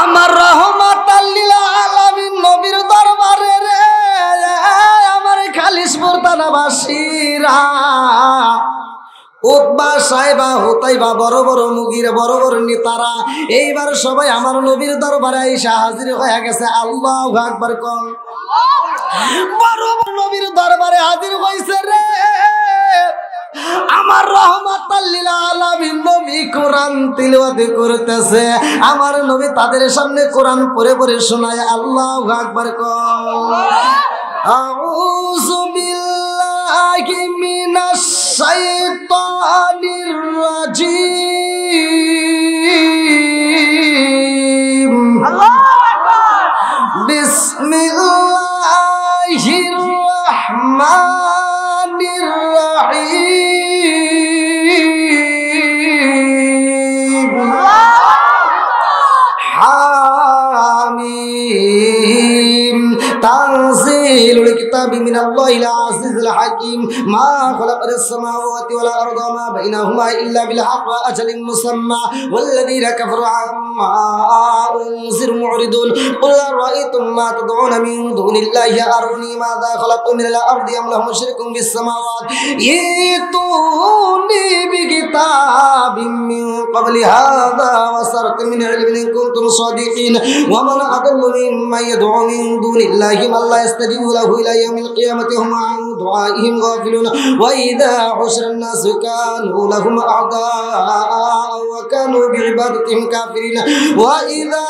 আমার রহমাতাল লিল আলামিন নবীর দরবারে রে আমার খালিশপুর থানাবাসীরা উতবা সাইবা হুতাইবা বড় বড় মুগির বড় বড় নেতারা এইবার সবাই আমার নবীর দরবারে এসে হাজির হয়ে গেছে। আল্লাহু আকবার কোন বড় বড় নবীর দরবারে হাজির হইছে রে আমার রহমাতাল লিল আলামিন নবী কোরআন তিলাওয়াত করতেছে। আমার নবী তাদের সামনে কোরআন পড়ে পড়ে শোনায়। আল্লাহু আকবার কোন আউযু বিল্লাহি মিনাশ শাইতানির রাজিম। আল্লাহু আকবার। বিসমিল্লাহির রাহমানির রাহিম। হামিম তানজিলুল কিতাবি মিনাল্লাহিল আজিজিল হাকিম মা খালাকাস সামাওয়াতি ওয়াল আরদা মা বাইনাহুমা ইল্লা বিল হাক্কি ওয়া আজালিন মুসাম্মা ওয়াল্লাযীনা কাফারু আম্মা উনজিরু মু'রিদুন কুল রাআইতুম মা তাদউনা মিন দুনিল্লাহি আরুনি মাযা খালাকু মিনাল আরদি আম লাহুম শিরকুম বিস সামাওয়াতি ইতুনি বিকিতাবিম মিন ক্বাবলি হাযা ওয়া সারতুম মিন ইলমিন ইন কুনতুম সাদিকিন ওয়া মান আদাল্লু মিম্মান ইয়াদউ মিন দুনিল্লাহি মা লা يستجيب له إلى يوم القيامة هم عن دعائهم غافلون وإذا حشر الناس كانوا لهم أعداء وكانوا بعبادتهم كافرين وإذا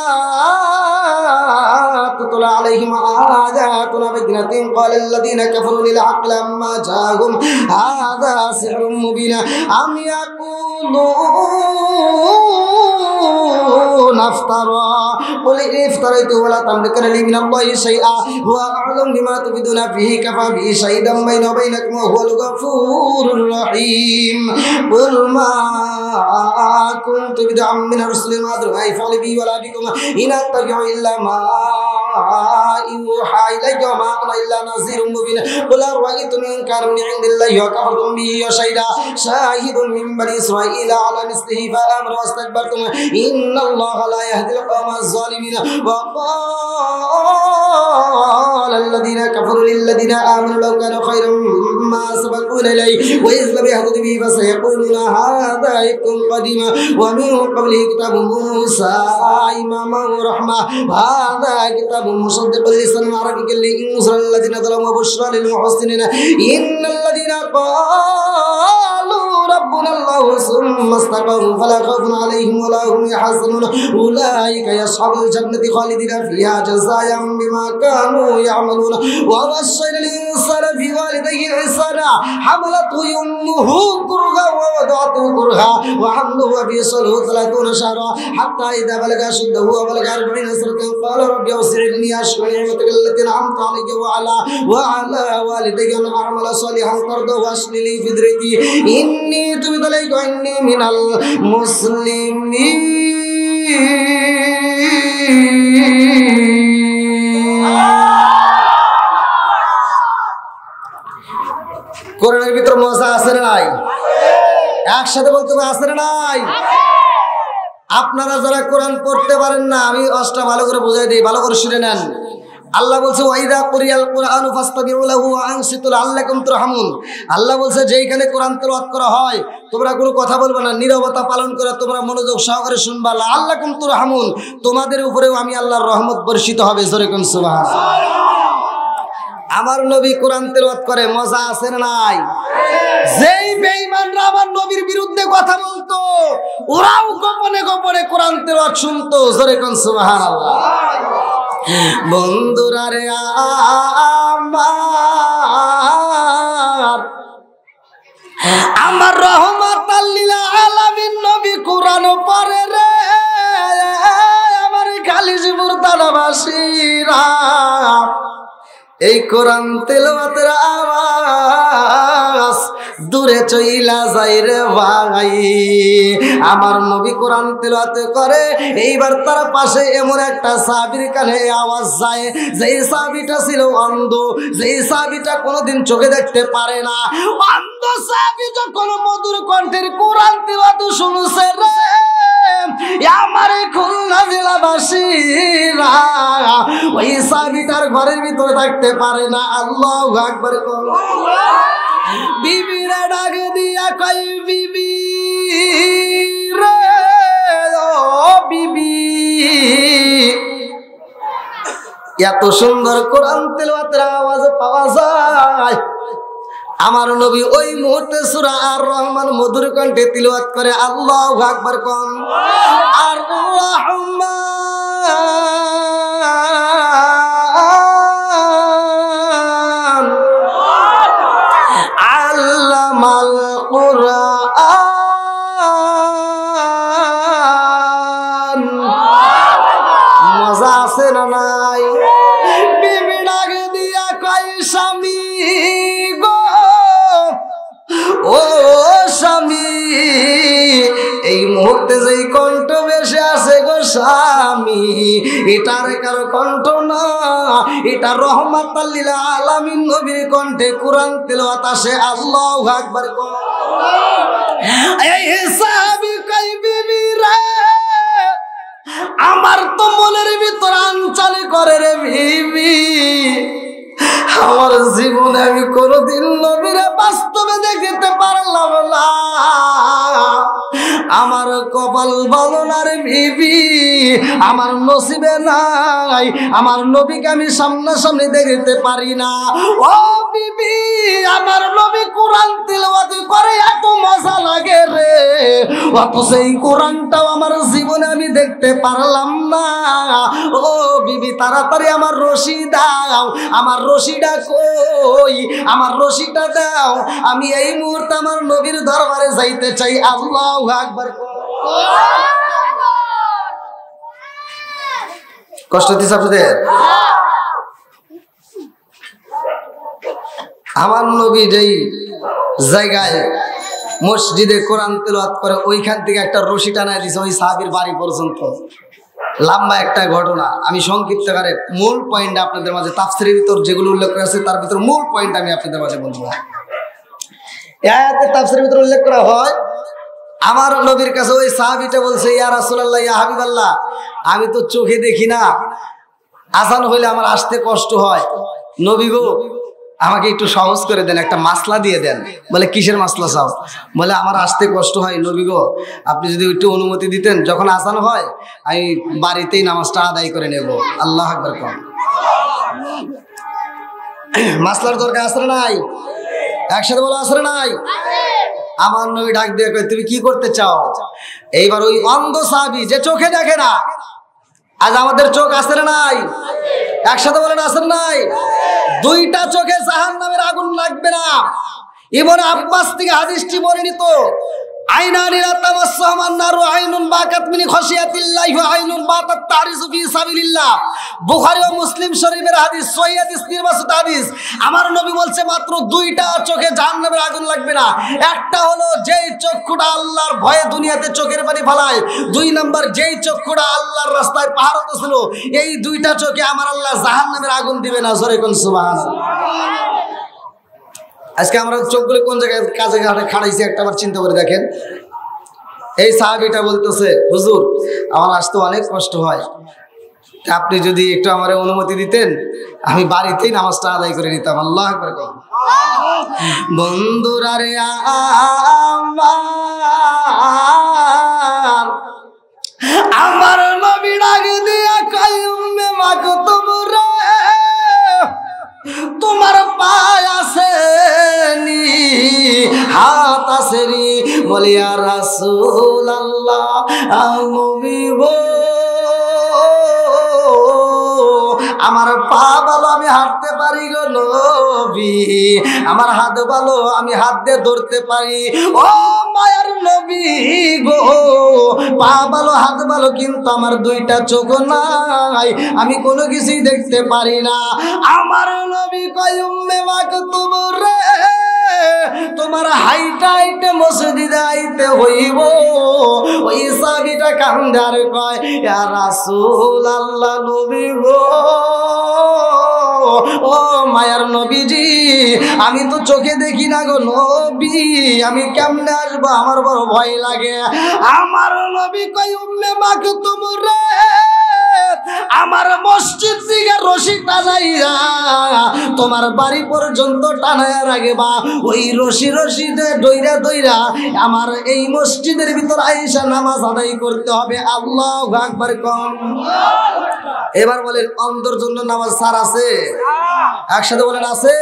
تتلى عليهم آياتنا بينات قال الذين كفروا للحق لما جاءهم هذا سحر مبين أم يقولون افترى قل إن افتريته ولا تملكن لي من الله شيئا هو أعلم بما تبدون فيه كفى به شهيدا بيني وبينكم وهو الغفور الرحيم قل ما كنت بدعا من الرسل ما أدري ما يفعل بي ولا بكم إن أتبع إلا ما يوحى إلي وما أنا إلا نذير مبين قل أرأيتم إن كان من عند الله وكفرتم به وشهد شاهد من بني إسرائيل على مثله فآمنوا واستكبرتم إن الله لا يهدي القوم الظالمين وقال الذين كفروا للذين آمنوا لو كان خيرا ما سبقونا إليه وإذ لم يهتدوا به فسيقولون هذا إفك قديم ومن قبله كتاب موسى إماما ورحمة هذا كتاب مصدق لسانا عربيا لينذر الذين ظلموا وبشرى للمحسنين إن الذين قالوا ربنا الله ثم استقاموا فلا خوف عليهم ولا هم يحزنون أولئك أصحاب الجنة خالدين فيها جزاء بما كانوا يعملون ووصينا الإنسان بوالديه إحسانا حملته أمه كرها ووضعته كرها وحمله وفصاله 30 شهرا حتى إذا بلغ أشده وبلغ 40 سنة قال رب أوزعني أشكر نعمتك التي أنعمت علي وعلى والدي أن أعمل صالحا ترضاه وأصلح لي في ذريتي إني تبت إليك وإني من المسلمين কোরআনের ভিতর মজা আছে না নাই? একসাথে বলতে হবে আছে না নাই? আপনারা যারা কোরআন পড়তে পারেন না আমি অষ্টা ভালো করে বুঝাই দিই, ভালো করে শুনে নেন। আল্লাহ বলছে ওয়াইদা কুরিয়াল কুরআনু ফাসতাবিউ লাহু ওয়া আনসিতু লাআল্লাকুম তুরহামুন। আল্লাহ বলছে যেইখানে কোরআন তেলাওয়াত করা হয় তোমরা কোনো কথা বলবে না, নীরবতা পালন করে তোমরা মনোযোগ সহকারে শুনবা। লাআল্লাকুম তুরহামুন, তোমাদের উপরেও আমি আল্লাহর রহমত বর্ষিত হবে। জোরে কোন সুবহানাল্লাহ। আমার নবী কোরআন তেলাওয়াত করে, মজা আছে না নাই? যেই বেঈমানরা আমার নবীর বিরুদ্ধে কথা বলতো ওরাও গোপনে গোপনে কোরআন তেলাওয়াত শুনতো। জোরে কোন সুবহানাল্লাহ। বন্ধুরা রে আমার রহমাতাল লিল আলামিন নবী কোরআন পড়ে রে আমার খালিশপুর থানাবাসীরা। এই কোরআন তেলাওয়াতের আওয়াজ দূরে চইলা যায় রে ভাই। আমার নবী কোরআন তেলাওয়াত করে, এইবার তার পাশে এমন একটা সাহাবীর কানে আওয়াজ যায়, যেই সাহাবীটা ছিল অন্ধ, যেই সাহাবীটা কোনোদিন চোখে দেখতে পারে না। অন্ধ সাহাবী যখন মধুর কণ্ঠের কোরআন তেলাওয়াত শুনছে রে আমার খুলনা জেলাবাসীরা ওই সাহাবীটার ঘরের ভিতরে থাকতে পারে না। আল্লাহু আকবার। বিবিরা ডাক দিয়া কই বিবি রে ও বিবি, এত সুন্দর কোরআন তেলাওয়াতের আওয়াজ পাওয়া যায়। আমার নবী ওই মুহূর্তে সূরা আর রহমান মধুর কণ্ঠে তিলাওয়াত করে আল্লাহু আকবার কোন। আর রহমান আল্লামাল কুরআন। মজা আছে না নাই? বিবি ডাক দিয়া কই স্বামী গো, ও স্বামী, এই মুহূর্তে যেই কণ্ঠ বেশি আছে গো স্বামী, এটার কারো কণ্ঠ না, এটা রহমাতাল লিল আলামিন নবীর কণ্ঠে কোরআন তেলাওয়াত আসে। আল্লাহু আকবার। এই সাহাবী কই বিবি রে, আমার তো মনের ভিতর আনচালে করে রে বিবি, আমার জীবনে আমি কোনোদিন নবীরে বাস্তবে দেখতে পারলাম না। আমার কপাল ভালো না রে বিবি, আমার নসিবে নাই, আমার নবীকে আমি সামনাসামনি দেখতে পারি না। ও বিবি, আমার নবী কোরআন তিলাওয়াত করে এত মজা লাগে রে, অথচ এই কোরআনটাও আমার জীবনে আমি দেখতে পারলাম না। ও বিবি, তাড়াতাড়ি আমার রশি দাও, আমার রশিটা কই, আমার রশিটা দাও, আমি এই মুহূর্তে আমার নবীর দরবারে যাইতে চাই। আল্লাহু আকবার। কষ্ট দিছে আপনাদের? আমার নবী যেই জায়গায় মসজিদে কোরআন তেলাওয়াত করে ওইখান থেকে একটা রশি টানায় দিছে ওই সাহাবীর বাড়ি পর্যন্ত। লম্বা একটা ঘটনা, আমি সংক্ষিপ্ত আকারে মূল পয়েন্ট আপনাদের মাঝে, তাফসীরের ভিতর যেগুলো উল্লেখ করা আছে তার ভিতর মূল পয়েন্ট আমি আপনাদের মাঝে বলবো। আয়াতে তাফসীরের ভিতর উল্লেখ করা হয়, আমার নবীর কাছে ওই সাহাবীটা বলছে, ইয়া রাসূলুল্লাহ, ইয়া হাবিবাল্লাহ, আমি তো চোখে দেখি না, আযান হইলে আমার আসতে কষ্ট হয়, নবী গো আমাকে একটু সহজ করে দেন, একটা মাসলা দিয়ে দেন। বলে কিসের মাসলা চাও? বলে আমার আসতে কষ্ট হয়, নবী গো আপনি যদি একটু অনুমতি দিতেন, যখন আযান হয় আমি বাড়িতেই নামাজটা আদায় করে নেব। আল্লাহু আকবার। কোন মাসলার দরকার আছে না নাই? একসাথে বলা আছে না নাই? আমার নবী ডাক দিয়ে কয়, তুমি কি করতে চাও? এইবার ওই অন্ধ সাহাবী যে চোখে দেখে না, আজ আমাদের চোখ আছে না নাই? একসাথে বলেন আছে না নাই? দুইটা চোখে জাহান্নামের আগুন লাগবে না। ইবনে আব্বাস থেকে হাদিসটি বর্ণিত, আইনানি লা তামাসসাহুমান নারু আইনুন বাকাত মিন খাশিয়াতিল্লাহি ওয়া আইনুন বাতাত তারিজু ফি সাবিলিল্লাহ। বুখারী ও মুসলিম শরীফের হাদিস, সহিহ হাদিস, নির্বাচিত হাদিস। আমার নবী বলছে মাত্র দুইটা চোখে জাহান্নামের আগুন লাগবে না। একটা হলো যেই চক্ষুটা আল্লাহর ভয়ে দুনিয়াতে চোখের পানি ফেলায়, দুই নাম্বার যেই চক্ষুটা আল্লাহর রাস্তায় পাহারাত ছিল, এই দুইটা চোখে আমার আল্লাহ জাহান্নামের আগুন দিবে না। জোরে কোন সুবহানাল্লাহ। আজকে আমরা চোখগুলো কোন জায়গায় কাজে খাড়াইছি একটাবার চিন্তা করে দেখেন। এই সাহাবীটা বলতেছে, হুজুর আমার আসতে অনেক কষ্ট হয়, আপনি যদি একটু আমার অনুমতি দিতেন আমি বাড়িতেই নামাজটা আদায় করে নিতাম। আল্লাহু আকবার। বন্ধুরা রে আমার নবী ডাক দিয়া কয়, উম্মে মাকতুম রে, তোমার পায় আছে নি, হাত আছে নি? বলি ইয়া রাসূলুল্লাহ, নবী গো আমার পা ভালো, আমি হাঁটতে পারি গো নবী, আমার হাত ভালো, আমি হাত দিয়ে ধরতে পারি। ও মায়ার নবী গো, পা ভালো হাত ভালো, কিন্তু আমার দুইটা চোখ নাই, আমি কোনো কিছুই দেখতে পারি না। আমার নবী কয়, উম্মে মাকতুম রে, তোমার হাইটা হাইটে মসজিদে আইতে হইব। ওই সাহাবীটা কান্দে আর কয়, ইয়া রাসূলুল্লাহ, নবী গো, ও মায়ার নবীজি, আমি তো চোখে দেখি না গো নবী, আমি কেমনে আসবো, আমার বড় ভয় লাগে। আমার নবী কই উম্মে মাকতুম রে, আমার মসজিদ থেকে রশি টানাইয়া তোমার বাড়ি পর্যন্ত টানায়া রাখবা, ওই রশি রশিতে দইরা দইরা আমার এই মসজিদের ভিতর আয়েশা নামাজ আদায় করতে হবে। আল্লাহু আকবার কোন। এবার বলেন অন্ধের জন্য নামাজ ছাড় আছে? একসাথে বলেন আছে।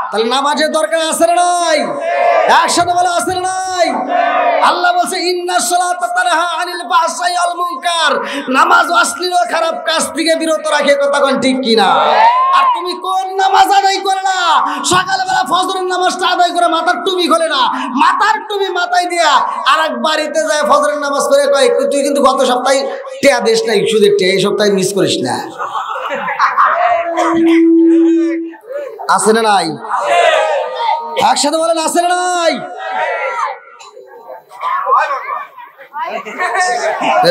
তাহলে নামাজের দরকার আছে না নাই? একসাথে বলে আছে না নাই? আল্লাহ বলছে ইন্নাস সালাতা তানহা আনিল ফাহশাই ওয়াল মুনকার, নামাজ অশ্লীল ও খারাপ কাজ থেকে বিরত রাখে। কথা কোন ঠিক কিনা? আর তুমি কোন নামাজ আদায় করে না? সকালবেলা ফজরের নামাজটা আদায় করে মাথার টুপি খোলে না, মাথার টুপি মাথায় দিয়া আর এক বাড়িতে যায় ফজরের নামাজ করে কয় তুই কিন্তু গত সপ্তাহে টেয়া দিস নাই, সুদের টেয়া, এই সপ্তাহে মিস করিস না। আছে না নাই? একসাথে বলেন আছে না নাই?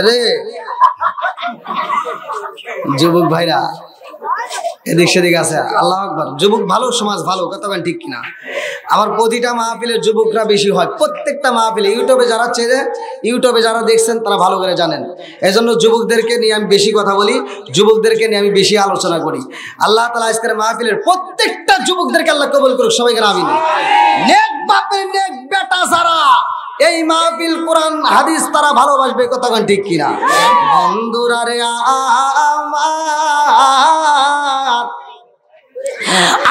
রে যুবক ভাইরা এদিক সেদিক আছে, আল্লাহু আকবার। যুবক ভালো, সমাজ ভালো। কথা বলেন ঠিক কিনা? আমার প্রতিটা মাহফিলের যুবকরা বেশি হয়, প্রত্যেকটা মাহফিলে। ইউটিউবে যারা চেনে, ইউটিউবে যারা দেখছেন তারা ভালো করে জানেন। এজন্য যুবকদেরকে নিয়ে আমি বেশি কথা বলি, যুবকদেরকে নিয়ে আমি বেশি আলোচনা করি। আল্লাহ তাআলা আজকের মাহফিলের প্রত্যেকটা যুবকদেরকে আল্লাহ কবুল করুক, সবাইকে আমিন। নেক বাপের নেক বেটা যারা এই মাহফিল কোরআন হাদিস তারা ভালোবাসবে। কথা কোন ঠিক কিনা? বন্ধুরা রে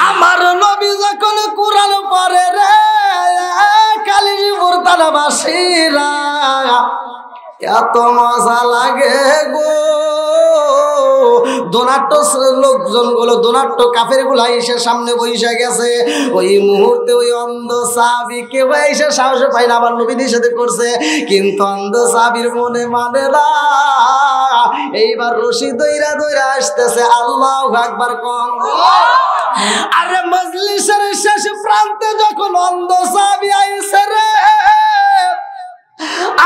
আমার নবী যখন কোরআন পড়ে রে, কালীপুর তালাবাসীরা এত মজা লাগে গো। দোনাট্য লোকজন গুলো, দোনাট্য কাফের গুলা এসে সামনে বসে গেছে। ওই মুহূর্তে ওই অন্ধ সাহাবী কেউ এসে সাহস পায় না, আবার নবী নিষেধ করছে, কিন্তু অন্ধ সাহাবীর মনে মানে না। এইবার রশি দইরা দইরা আসতেছে। আল্লাহু আকবার কোন। আরে মজলিসের শেষ প্রান্তে যখন অন্ধ সাহাবী আইছে রে,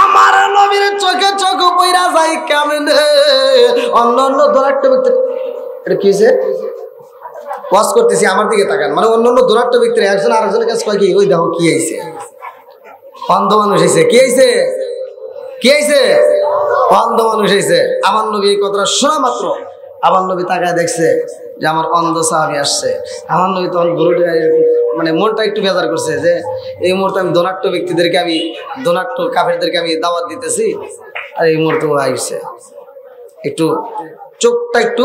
আমার নবীর চোখে চোখ পইরা যায় কেমনে। অন্য অন্য দোনাট্য ব্যক্তি, এটা কি হয়েছে? ওয়াজ করতেছি, আমার দিকে তাকান। মানে অন্য অন্য দোনাট্য ব্যক্তিরা একজন আরেকজনের কাছে কয় কি, ওই দেখো কি আইছে, অন্ধ মানুষ হয়েছে। কি হয়েছে? কি হয়েছে? অন্ধ মানুষ হয়েছে। আমার নবী এই কথাটা শোনা মাত্র আমার নবী তাকায় দেখছে যে আমার অন্ধ সাহাবী আসছে। আমার নবী তখন বুড়োটি মানে মনটা একটু বেজার করছে যে এই মুহূর্তে আমি দোনাট্য ব্যক্তিদেরকে, আমি দোনাট্য কাফেরদেরকে আমি দাওয়াত দিতেছি, আর এই মুহূর্তে ও আইছে। একটু চোখটা একটু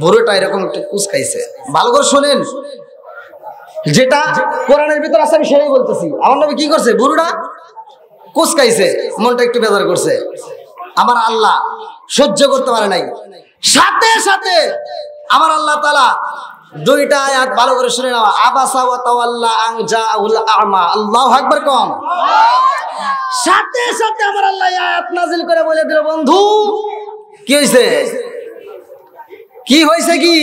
বুড়োটা এরকম একটু কুচকাইছে। ভালো করে শোনেন, যেটা কোরআনের ভিতর আছে আমি সেটাই বলতেছি। আমার নবী কি করছে? বুড়োটা কুচকাইছে, মনটা একটু বেজার করছে। আমার আল্লাহ সহ্য করতে পারে নাই। সাথে সাথে আমার আল্লাহ তাআলা দুইটা আয়াত ভালো করে শুনে নাও। আবাসা ওয়া তাওয়াল্লা আন জাআহুল আ'মা। আল্লাহু আকবার কোন। সাথে সাথে আমার আল্লাহ আয়াত নাযিল করে বলে দিল, বন্ধু কি হইছে? কি হইছে? কি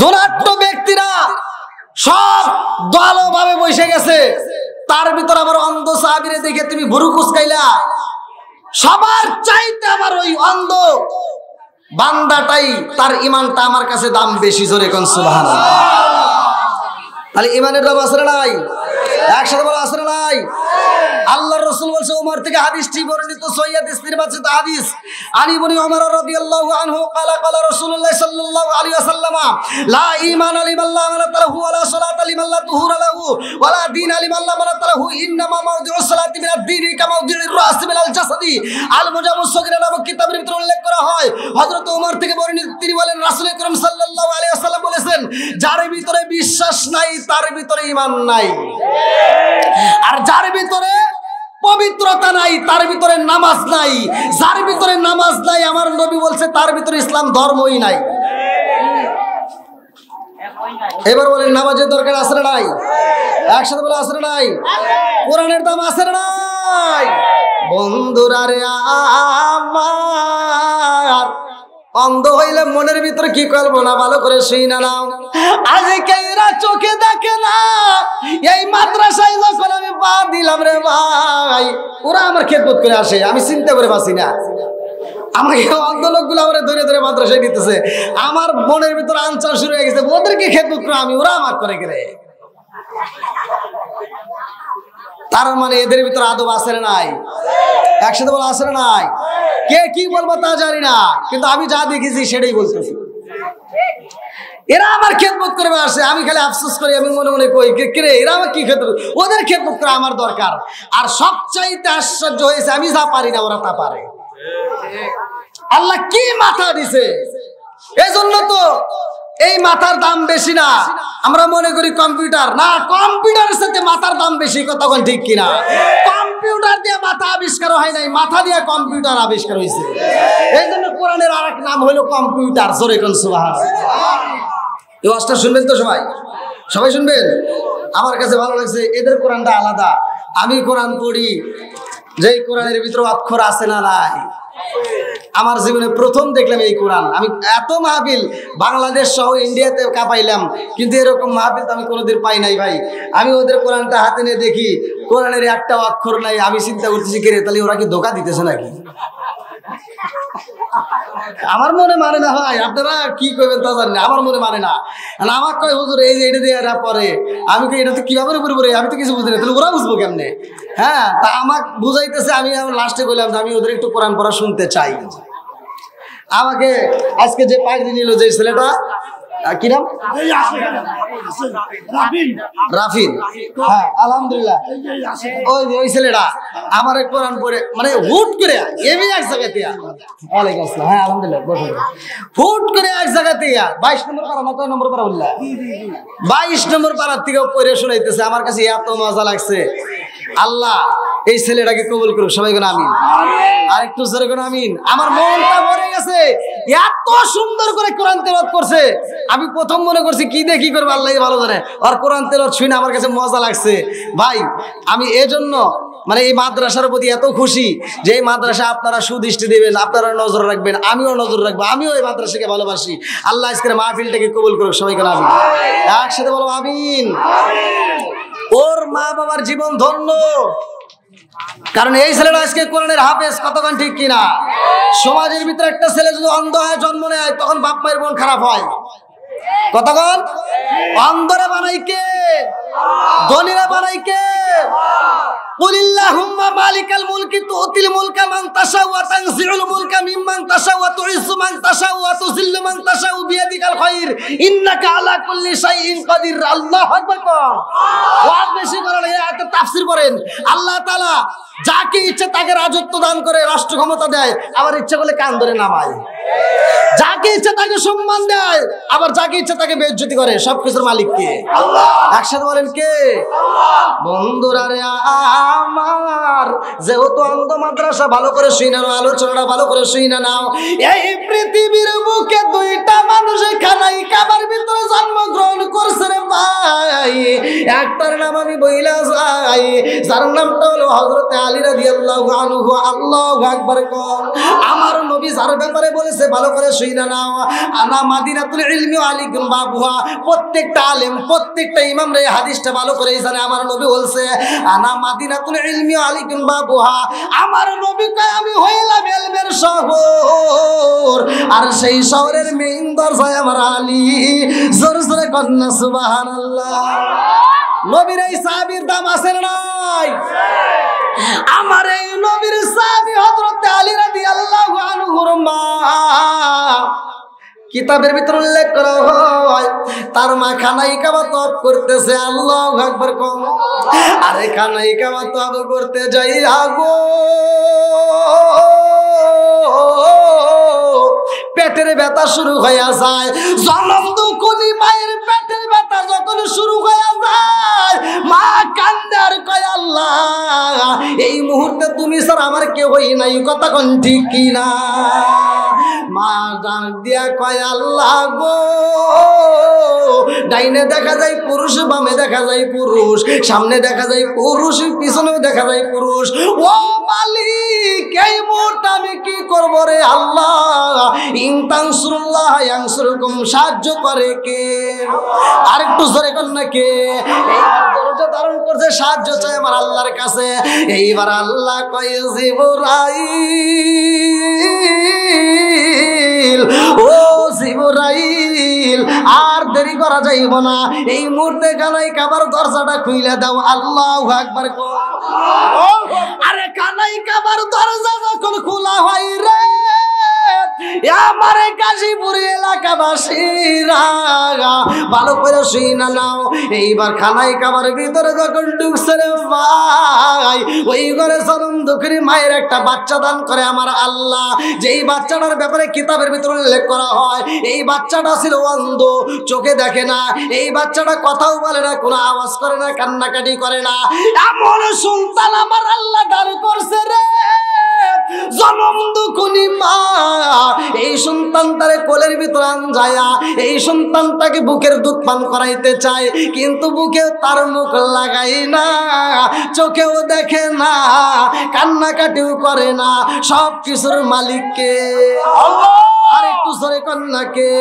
দোনাট্য ব্যক্তিরা সব দলভাবে বসে গেছে, তার ভিতর আমার অন্ধ সাহাবীরে দেখে তুমি ভুরু কুচকাইলা। সবার চাইতে আমার ওই অন্ধ বান্দাটাই, তার ইমানটা আমার কাছে দাম বেশি। জোরে কোন সুবহানাল্লাহ। তাহলে ইমানের দাম আছে না নাই? একসাথে বলা আছে না নাই? আল্লাহর রাসূল বলছে, ওমর থেকে হাদিসটি বর্ণিত, সহিহ নির্বাচিত হাদিস। আলী ইবনে ওমর রাদিয়াল্লাহু আনহু قال قال رسول الله صلى الله عليه وسلم لا ঈমান লিমান লা আমানাত লাহু ওয়া লা সালাতা লিমান লা তুহুরা লাহু ওয়া লা দীন লিমান লা আমানাত লাহু ইন্নামা মাওদিউস সালাতি মিনাদ দীনি কা মাওদিউর রাস মিনাল জাসাদি। আল মুজাম্মুস সগীরা নামক কিতাবের ভিতরে উল্লেখ করা হয়, হযরত ওমর থেকে বর্ণিত, তিনি বলেন রাসূল আকরাম সাল্লাল্লাহু আলাইহি ওয়াসাল্লাম বলেছেন, যার ভিতরে বিশ্বাস নাই তার ভিতরে ঈমান নাই, আর যার ভিতরে পবিত্রতা নাই তার ভিতরে নামাজ নাই, যার ভিতরে নামাজ নাই আমার নবী বলছে তার ভিতরে ইসলাম ধর্মই নাই। এবার বলেন নামাজের দরকার আছে না নাই? একসাথে বলে আছে না নাই? কোরআনের দাম আছে না নাই? বন্ধুরা রে আমার, অন্ধ হইলে মনের ভিতরে কি করবো না ভালো করে শুইনা নাও। আজকে এরা চোখে দেখে না, এই মাদ্রাসায় যখন আমি পা দিলাম রে ভাই, ওরা আমার খেদমত করে আসে, আমি চিন্তা করে বাঁচি না। আমাকে অন্ধ লোকগুলো আমরা ধরে ধরে মাদ্রাসায় দিতেছে। আমার মনের ভিতর আনচার শুরু হয়ে গেছে, ওদেরকে খেদমত করে আমি, ওরা আমার করে গেলে। তার মানে এদের ভিতর আদব আছে না নাই? একসাথে বলা আছে না নাই? কে কি বলবো তা জানি না, কিন্তু আমি যা দেখেছি সেটাই বলতেছি। এরা আমার খেদমত করে আসে, আমি খালি আফসোস করি, আমি মনে মনে কই কে এরা আমার কি খেদমত, ওদের খেদমত করে আমার দরকার। আর সবচাইতে আশ্চর্য হয়েছে, আমি যা পারি না ওরা তা পারে। আল্লাহ কি মাথা দিছে! এজন্য তো এই মাথার দাম বেশি না। আমরা মনে করি কম্পিউটার না, কম্পিউটারের সাথে মাথার দাম বেশি। কতক্ষণ ঠিক কিনা? কম্পিউটার দিয়ে মাথা আবিষ্কার হয় নাই, মাথা দিয়ে কম্পিউটার আবিষ্কার হয়েছে। এই জন্য কোরআনের আরেক নাম হলো কম্পিউটার। জোরে কোন সুবহানাল্লাহ। এই ওয়াজটা শুনবেন তো সবাই? সবাই শুনবেন? আমার কাছে ভালো লাগছে, এদের কোরআনটা আলাদা। আমি কোরআন পড়ি, যেই কোরআনের ভিতরে অক্ষর আছে না নাই। আমার জীবনে প্রথম দেখলাম এই কোরআন। আমি এত মাহফিল বাংলাদেশ সহ ইন্ডিয়াতে কাঁপাইলাম, কিন্তু এরকম মাহফিল তো আমি কোনোদিন পাই নাই ভাই। আমি ওদের কোরআনটা হাতে নিয়ে দেখি কোরআনের একটা অক্ষর নাই। আমি চিন্তা করতেছি, কে রে, তাহলে ওরা কি ধোঁকা দিতেছে নাকি? আমার মনে মানে না ভাই, আপনারা কি করবেন তা জানি না, আমার মনে মানে না। আমার কয় হুজুর এই যে এটা দিয়ে এরা পরে, আমি কই এটা তো কিভাবে উপরে পড়ে, আমি তো কিছু বুঝি না, তাহলে ওরা বুঝবো কেমনে? হ্যাঁ, তা আমাকে বুঝাইতেছে। আমি লাস্টে বললাম যে আমি ওদের একটু কোরআন পড়া শুনতে চাই। আমাকে আজকে যে পাগড়ি নিল যে ছেলেটা, কি নাম? রাফিন। হ্যাঁ, আলহামদুলিল্লাহ। ওই ছেলেটা আমার কোরআন পড়ে মানে হুট করে এমনি এক জায়গাতে, ওয়ালাইকুম আসসালাম, হ্যাঁ আলহামদুলিল্লাহ, হুট করে এক জায়গাতে 22 নম্বর পারা না, কয় নম্বর পারা বললা? 22 নম্বর পাড়ার থেকে পড়ে শোনাইতেছে। আমার কাছে এত মজা লাগছে। আল্লাহ এই ছেলেটাকে কবুল করুক। সবাই কোন আমিন। আর একটু জোরে কোন আমিন। আমার মনটা ভরে গেছে, এত সুন্দর করে কোরআন তেলাওয়াত করছে। আমি প্রথম মনে করছি কি দিয়ে কি করবো, আল্লাহ ভালো জানে। আর কোরআন তেলাওয়াত শুনে আমার কাছে মজা লাগছে ভাই। আমি এজন্য মানে এই মাদ্রাসার প্রতি এত খুশি যে এই মাদ্রাসা আপনারা সুদৃষ্টি দেবেন, আপনারা নজর রাখবেন, আমিও নজর রাখবো। আমিও এই মাদ্রাসাকে ভালোবাসি। আল্লাহ আজকের মাহফিলটাকে কবুল করুক। সবাই কোন আমিন। একসাথে বলো আমিন। ওর মা বাবার জীবন ধন্য, কারণ এই ছেলেটা আজকে কোরআনের হাফেজ। কতক্ষণ ঠিক কিনা? সমাজের ভিতরে একটা ছেলে যদি অন্ধ হয়, জন্ম নেয়, তখন বাপ মায়ের মন খারাপ হয়। কতক্ষণ? অন্ধরা বানাই কে? ধনীরা বানাই কে? কুলিল্লাহুম্মা মালিকাল মুলকি তুতিল মুলকা মান তাশাউ ওয়া তানজিউল মুলকা মিম্মান তাশাউ ওয়া তুইজ্জু মান তাশাউ ওয়া তুযিল্লু মান তাশাউ বিয়াদিকাল খায়র ইন্নাকা আলা কুল্লি শাইইন কাদির। আল্লাহু আকবার। ওয়াজ বেশি করে না, এত তাফসীর করেন। আল্লাহ তাআলা যাকে ইচ্ছা তাকে রাজত্ব দান করে, রাষ্ট্র ক্ষমতা দেয়, আবার ইচ্ছা করলে কান ধরে নামায়। যাকে ইচ্ছা তাকে সম্মান দেয়, আবার যাকে ইচ্ছা তাকে বেইজ্জতি করে। সবকিছুর মালিক কে? আল্লাহ। একসাথে বলেন কে? বন্ধুরা রে আমার, যেহেতু অন্ধ মাদ্রাসা ভালো করে শুনে নাও, আলোচনাটা ভালো করে শুনে নাও। এই পৃথিবীর বুকে দুইটা মানুষ খানাই কাবার ভিতরে জন্মগ্রহণ করছে রে ভাই। একটার নাম আমি বইলা যাই, যার নামটা হলো হযরত আলী রাদিয়াল্লাহু আনহু। আল্লাহু আকবার। কোন আমার নবী যার ব্যাপারে বলেছে ভালো করে শুনে নাও, আনা মাদিনাতুল ইলমি ওয়া আলিকুম বাবুহা। প্রত্যেকটা আলেম, প্রত্যেকটা ইমাম রে হাদিসটা ভালো করে জানে। আমার নবী বলছে আনা মাদিনাতুল ইলমি ওয়া আলিকুম বাবুহা। আমার নবী কয় আমি হইলাম ইলমের শহর, আর সেই শহরের মেইন দরজায় আমার আলী। জোরে জোরে কন্না সুবহানাল্লাহ। নবীর এই সাহাবীর দাম আছে না নাই? আমার এই নবীর সাহাবী হযরত আলী রাদিয়াল্লাহু আনহুর মা, কিতাবের ভিতর উল্লেখ করা হয় তার মা খানাই কাবা তওয়াফ করতেছে। আল্লাহু আকবার। কম আরে খানাই কাবা তওয়াফ করতে যাই আগো পেটের ব্যথা শুরু হয়ে যায়। জনম দুঃখী মায়ের পেটের ব্যথা যখন শুরু হয়ে যায়, মা কান্দে আর কয় আল্লাহ এই মুহূর্তে তুমি স্যার আমার কেউ হই নাই। কথা কোন ঠিক কিনা? মা ডাক দিয়া কয় আল্লাহ গো, ডাইনে দেখা যায় পুরুষ, বামে দেখা যায় পুরুষ, সামনে দেখা যায় পুরুষ, পিছনেও দেখা যায় পুরুষ। ও মালিক, এই মুহূর্তে আমি কি করব রে আল্লাহ? ইন তানসুরুল্লাহ ইয়ানসুরকুম, সাহায্য করে কে? আরেকটু জোরে কর না কে? এইবার দরজা ধারণ করছে, সাহায্য চাই আমার আল্লাহর কাছে। এইবার আল্লাহ কয় জিবরাইল, ও জিবরাইল, আর দেরি করা যাইব না, এই মুহূর্তে কানাই কাবার দরজাটা খুইলে দাও। আল্লাহু আকবার। আরে কানাই কাবার দরজা যখন খোলা হয় রে, আমার গাজীপুর এলাকাবাসীরা ভালো করে শুই না নাও। এইবার খানাই কাবার ভিতরে যখন ঢুকছে রে ভাই, ওই ঘরে জনম দুঃখী মায়ের একটা বাচ্চা দান করে আমার আল্লাহ। যেই বাচ্চাটার ব্যাপারে কিতাবের ভিতরে উল্লেখ করা হয়, এই বাচ্চাটা ছিল অন্ধ, চোখে দেখে না। এই বাচ্চাটা কথাও বলে না, কোনো আওয়াজ করে না, কান্নাকাটি করে না। এমন সন্তান আমার আল্লাহ দান করছে রে জনম দুঃখী মা। এই সন্তানটারে কোলের ভিতরে আনজায়া এই সন্তানটাকে বুকের দুধ পান করাইতে চায়, কিন্তু বুকেও তার মুখ লাগাই না, চোখেও দেখে না, কান্নাকাটিও করে না। সব কিছুর মালিককে আল্লাহ। আর একটু জোরে কন্যাকে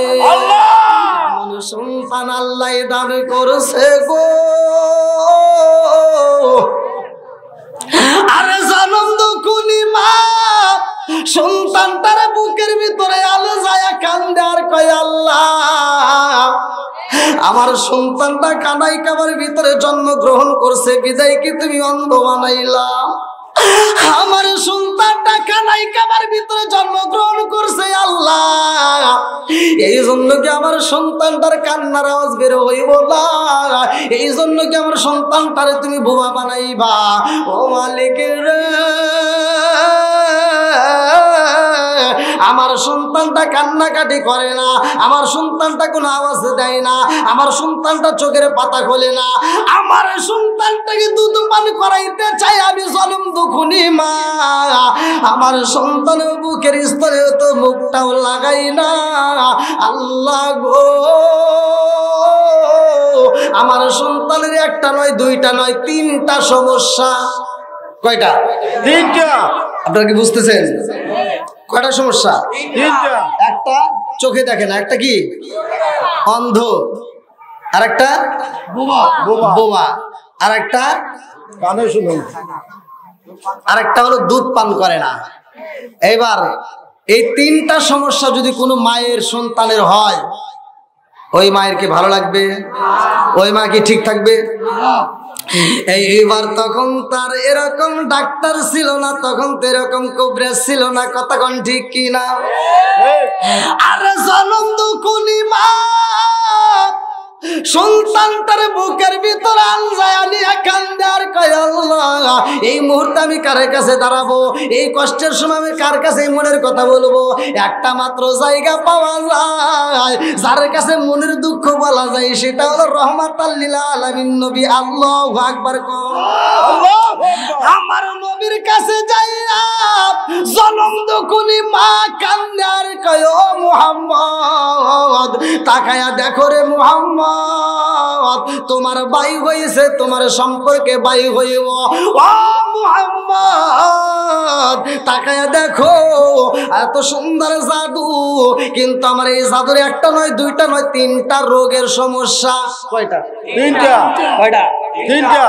সন্তান আল্লাহ দান করছে গো। আরে জনম দুঃখী মা সন্তানটারে বুকের ভিতরে আলো যায় কান্দে আর কয় আল্লাহ, আমার সন্তানটা কানাই কাবার ভিতরে জন্মগ্রহণ করছে, বিদায় কি তুমি অন্ধ বানাইলা? আমার সন্তানটা কানাই কাবার ভিতরে জন্মগ্রহণ করছে আল্লাহ, এই জন্য কি আমার সন্তানটার কান্নার আওয়াজ বের হইব না? এই জন্য কি আমার সন্তানটারে তুমি বোবা বানাইবা? ও মালিকের আমার সন্তানটা কান্নাকাটি করে না, আমার সন্তানটা কোনো আওয়াজ দেয় না, আমার সন্তানটা চোখের পাতা খোলে না, আমার সন্তানটাকে দুধ পান করাইতে চাই আমি জনম দুঃখী মা। আমার সন্তানের বুকের স্তরে তো মুখটাও লাগাই না। আল্লাহ গো, আমার সন্তানের একটা নয়, দুইটা নয়, তিনটা সমস্যা। কয়টা? তিনটা। আপনারা কি বুঝতেছেন? কয়টা সমস্যা? তিনটা। একটা চোখে দেখে না, একটা কি অন্ধ, আর একটা বোবা, আর একটা কানে শুনে, আর একটা হলো দুধ পান করে না। এবার এই তিনটা সমস্যা যদি কোনো মায়ের সন্তানের হয়, ওই মায়ের কি ভালো লাগবে? ওই মা কি ঠিক থাকবে? এইবার তখন তার এরকম ডাক্তার ছিল না, তখন তো এরকম কবরেজ ছিল না, কতক্ষণ ঠিক কিনা? আরে জনম দুঃখী মা সন্তানটার বুকের ভিতর আনজায়া নিয়ে কান্দে আর কয় আল্লাহ, এই মুহূর্তে আমি কার কাছে দাঁড়াবো? এই কষ্টের সময় আমি কার কাছে মনের কথা বলবো? একটা মাত্র জায়গা পাওয়া যায় যার কাছে মনের দুঃখ বলা যায়, সেটা হলো রহমাতাল লিল আলামিন নবী। আল্লাহু আকবার। আমার নবীর কাছে যাইয়া জনম দুঃখী মা কান্দে আর কয় ও মুহাম্মদ, তাকায়া দেখো রে মুহাম্মদ, তোমার ভাই হয়েছে, তোমার সম্পর্কে ভাই হইব। ও মুহাম্মদ, তাকায়া দেখো, এত সুন্দর জাদু, কিন্তু আমার এই জাদুর একটা নয়, দুইটা নয়, তিনটা রোগের সমস্যা। কয়টা? তিনটা। কয়টা? তিনটা।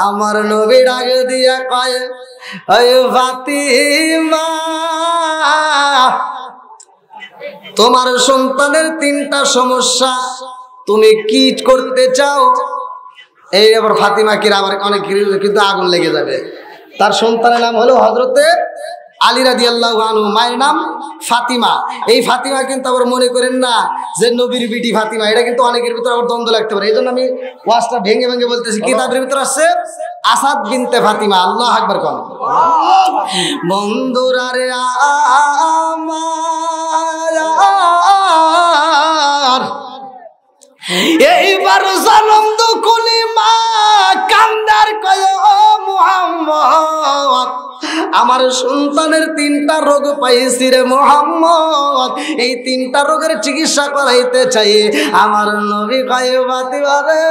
আমার নবী ডাক দিয়া কয় ওই ফাতিমা, তোমার সন্তানের তিনটা সমস্যা, তুমি কি করতে চাও? এই আবার ফাতিমা কি আবার অনেক কিন্তু আগুন লেগে যাবে। তার সন্তানের নাম হলো হযরতে আলী রাদিয়াল্লাহু আনহু, মায়ের নাম ফাতিমা। এই ফাতিমা কিন্তু আবার মনে করেন না যে নবীর বিটি ফাতিমা, এটা কিন্তু অনেকের ভিতরে আবার দ্বন্দ্ব লাগতে পারে। এই জন্য আমি ওয়াজটা ভেঙে ভেঙে বলতেছি। কিতাবের ভিতরে আসছে আসাদ বিনতে ফাতিমা। আল্লাহু আকবার। কোন বন্ধুরা রে আমার, এইবার জনম দুঃখী মা কান্দার কয় ও মুহাম্মদ, আমার সন্তানের 3টা রোগ পাইছি রে মুহাম্মদ, এই 3টা রোগের চিকিৎসা করাইতে চাই। আমার নবী কয় বাতিবারে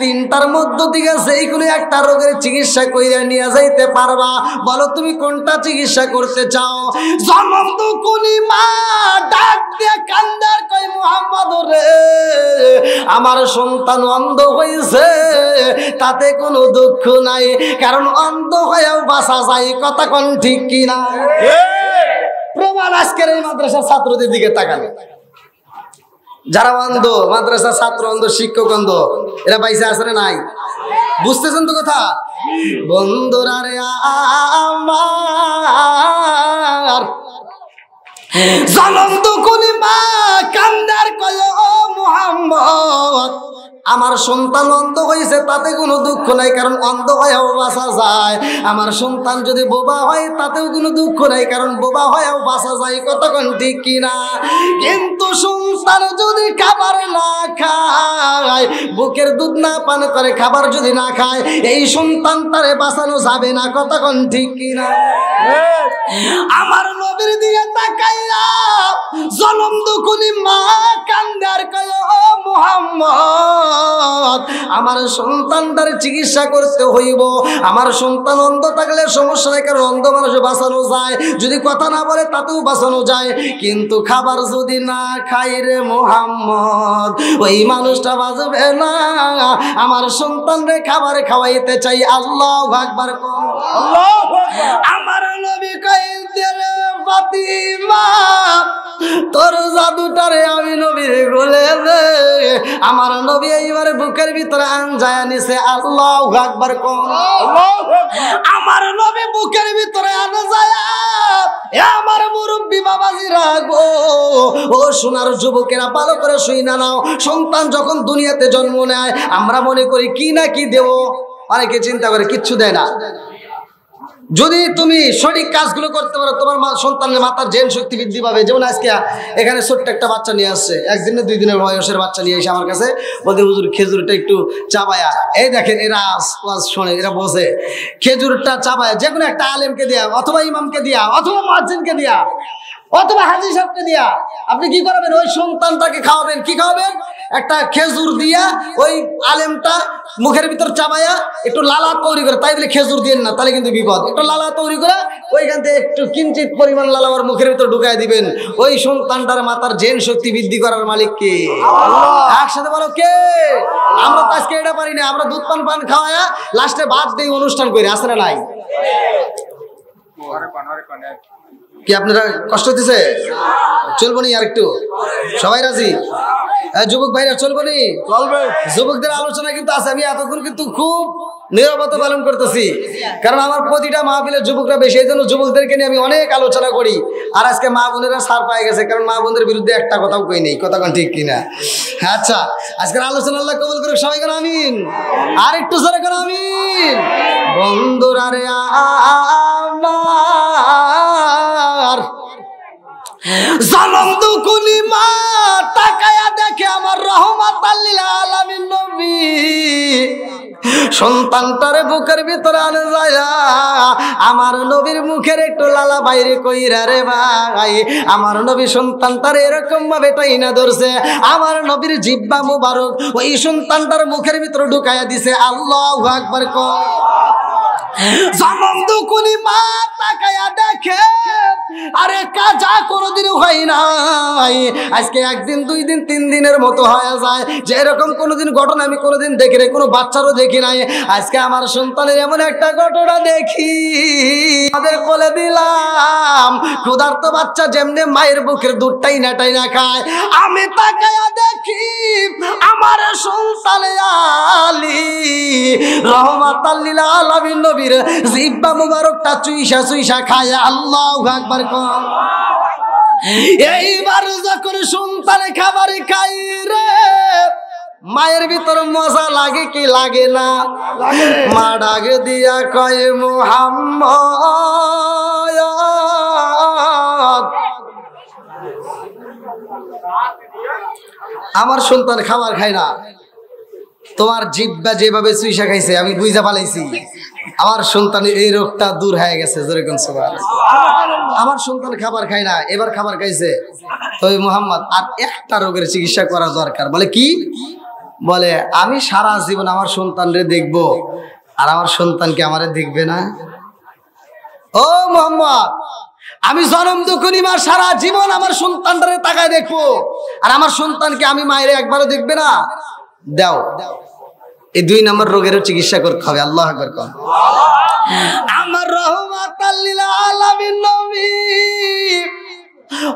3টার মধ্য থেকে যেইগুলো একটা রোগের চিকিৎসা কইরা নিয়ে যাইতে পারবা, বলো তুমি কোনটা চিকিৎসা করতে চাও? জনন্ত কোনি মা ডাক দিয়ে কান্দার কয় মুহাম্মদ রে, আমার সন্তান অন্ধ হয়েছে, তাতে কোনো দুঃখ নাই, কারণ অন্ধ হয়েও বাঁচা যায়। কথা কোন ঠিক কিনা? প্রমাণ আজকের এই মাদ্রাসার ছাত্রদের দিকে তাকালে, যারা অন্ধ, মাদ্রাসার ছাত্র অন্ধ, শিক্ষক অন্ধ, এরা পাইছে আছে না নাই? বুঝতেছেন তো কথা? বন্ধুরা রে আমার জনন্ত কোনি মা কান্দার কয় ও মুহাম্মদ, আমার সন্তান অন্ধ হয়েছে, তাতে কোনো দুঃখ নাই, কারণ অন্ধ হয়েও বাঁচা যায়। আমার সন্তান যদি বোবা হয়, তাতেও কোনো দুঃখ নাই, কারণ বোবা হয়েও বাঁচা যায়। কতক্ষণ ঠিক কিনা? কিন্তু সন্তান যদি খাবার না খায়, বুকের দুধ না পান করে, খাবার যদি না খায়, এই সন্তান তারে বাঁচানো যাবে না। কতক্ষণ ঠিক কিনা? আমার নবীর দিকে তাকাইয়া জনম দুকুনি মা কান্দার কয় ও মুহাম্মদ, আমার সন্তানটার চিকিৎসা করতে হইব। আমার সন্তান অন্ধ থাকলে সমস্যা নাই, কারণ অন্ধ মানুষ বাঁচানো যায়, যদি কথা না বলে তাতেও বাঁচানো যায়। কিন্তু খাবার যদি না খাই রে মুহাম্মদ, ওই মানুষটা বাঁচবে না। আমার সন্তানরে খাবার খাওয়াইতে চাই। আল্লাহু আকবার। আমার নবী কয় রে ফাতিমা, তোর জাদুটারে আমি নবীর গোলে দে। আমার নবী এইবারে বুকের ভিতরে আনজায়া নিছে। আল্লাহু আকবার কোন। আমার নবী বুকের ভিতরে আনজায়া, এ আমার মুরব্বি বাবাজিরা গো, ও সোনার যুবকেরা ভালো করে শুইনা নাও। সন্তান যখন দুনিয়াতে জন্ম নেয়, আমরা মনে করি কি না কি দেব, অনেকে চিন্তা করে কিচ্ছু দেয় না। যদি তুমি সঠিক কাজগুলো করতে পারো, তোমার সন্তানের মাথার জেন শক্তি বৃদ্ধি পাবে। যেমন আজকে এখানে ছোট্ট একটা বাচ্চা নিয়ে আসছে, 1 দিনে 2 দিনের বয়সের বাচ্চা নিয়ে এসে আমার কাছে বলতে, হুজুর খেজুরটা একটু চাবায়া। এই দেখেন এরা ওয়াজ শোনে, এরা বসে খেজুরটা চাবায়া, যে কোনো একটা আলেমকে দিয়া, অথবা ইমামকে দিয়া, অথবা মুয়াজ্জিনকে দিয়া, অথবা হাজী সাহেবকে দিয়া আপনি কি করবেন? ওই সন্তানটাকে খাওয়াবেন। কি খাওয়াবেন? একটা খেজুর দিয়া ওই আলেমটা মুখের ভিতর চাবায়া একটু লালা তৈরি করে, তাই বলে খেজুর দিয়েন না, তাহলে কিন্তু বিপদ। একটু লালা তৈরি করে ওইখান থেকে একটু কিঞ্চিত পরিমাণ লালা ওর মুখের ভিতর ঢুকাই দিবেন। ওই সন্তানটার মাথার জেন শক্তি বৃদ্ধি করার মালিক কে? একসাথে বলো কে? আমরা তো আজকে এটা পারি না। আমরা দুধ পান পান খাওয়ায়া লাস্টে ভাত দিয়ে অনুষ্ঠান করি, আসে না নাই? কি আপনারা কষ্ট হতেছে? চলবো নি আর একটু? সবাই রাজি? যুবক ভাইরা চলবো নি? চলবে। যুবকদের আলোচনা কিন্তু আছে। আমি এতক্ষণ কিন্তু খুব নীরবতা পালন করতেছি, কারণ আমার প্রতিটা মাহফিলের যুবকরা বেশি, এই জন্য যুবকদেরকে নিয়ে আমি অনেক আলোচনা করি। আর আজকে মা বোনেরা ছাড় পায়ে গেছে, কারণ মা বোনদের বিরুদ্ধে একটা কথাও কই নেই। কথা কোন ঠিক কিনা? আচ্ছা, আজকের আলোচনা আল্লাহ কবুল করুক। সবাই কেন আমিন? আর একটু জোরে কেন আমিন? বন্ধুরা রে আমার জনম দুকুনি মা তাকায়া দেখে আমার রহমাতাল লিল আলামিন নবী সন্তানটারে বুকের ভিতরে আনে যায়। আমার নবীর মুখের একটু লালা বাইরে কইরা রে ভাই, আমার নবী সন্তানটারে এরকম ভাবে টাইনা ধরছে, আমার নবীর জিহ্বা মুবারক ওই সন্তানটার মুখের ভিতরে ঢুকাইয়া দিছে। আল্লাহু আকবার কর। জনম দুকুনি মা তাকায়া দেখে, আরে কাজা কোনোদিনও হয় নাই, আজকে 1 দিন 2 দিন 3 দিনের মতো হয়ে যায়, যে এরকম কোনোদিন ঘটনা আমি কোনোদিন দেখি নাই, কোনো বাচ্চারও দেখি নাই। আজকে আমার সন্তানের এমন একটা ঘটনা দেখি, তাদের কোলে দিলাম, ক্ষুধার্ত বাচ্চা যেমনি মায়ের বুকের দুধটাই না খায়, আমি তাকায়া দেখি আমার সন্তানে আলী রহমাতাল লিল আলামিন নবীর জিহ্বা মুবারকটা চুইসা খায়। আল্লাহু আকবার কর। এইবার যখন সন্তানে খাবার খাই রে, মায়ের ভিতর মজা লাগে কি লাগে না? মা ডাক দিয়া কয় মুহাম্মদ, আমার সন্তান খাবার খায় না, তোমার জিহ্বা যেভাবে চুইসা খাইছে আমি বুঝা পালাইছি আমার সন্তানের এই রোগটা দূর হয়ে গেছে। যেরকম আমার সন্তান খাবার খায় না, এবার খাবার খাইছে। তো মুহাম্মদ আর একটা রোগের চিকিৎসা করা দরকার। বলে কি? বলে আমি সারা জীবন আমার সন্তানরে দেখবো আর আমার সন্তানকে আমারে দেখবে না। ও মুহাম্মদ, আমি জন্ম দুঃখী মা সারা জীবন আমার সন্তানটারে তাকায় দেখবো আর আমার সন্তানকে আমি মায়ের একবারও দেখবে না। দাও, এই 2 নম্বর রোগেরও চিকিৎসা করতে হবে। আল্লাহু আকবার। আমার রহমাতাল লিল আলামিন নবী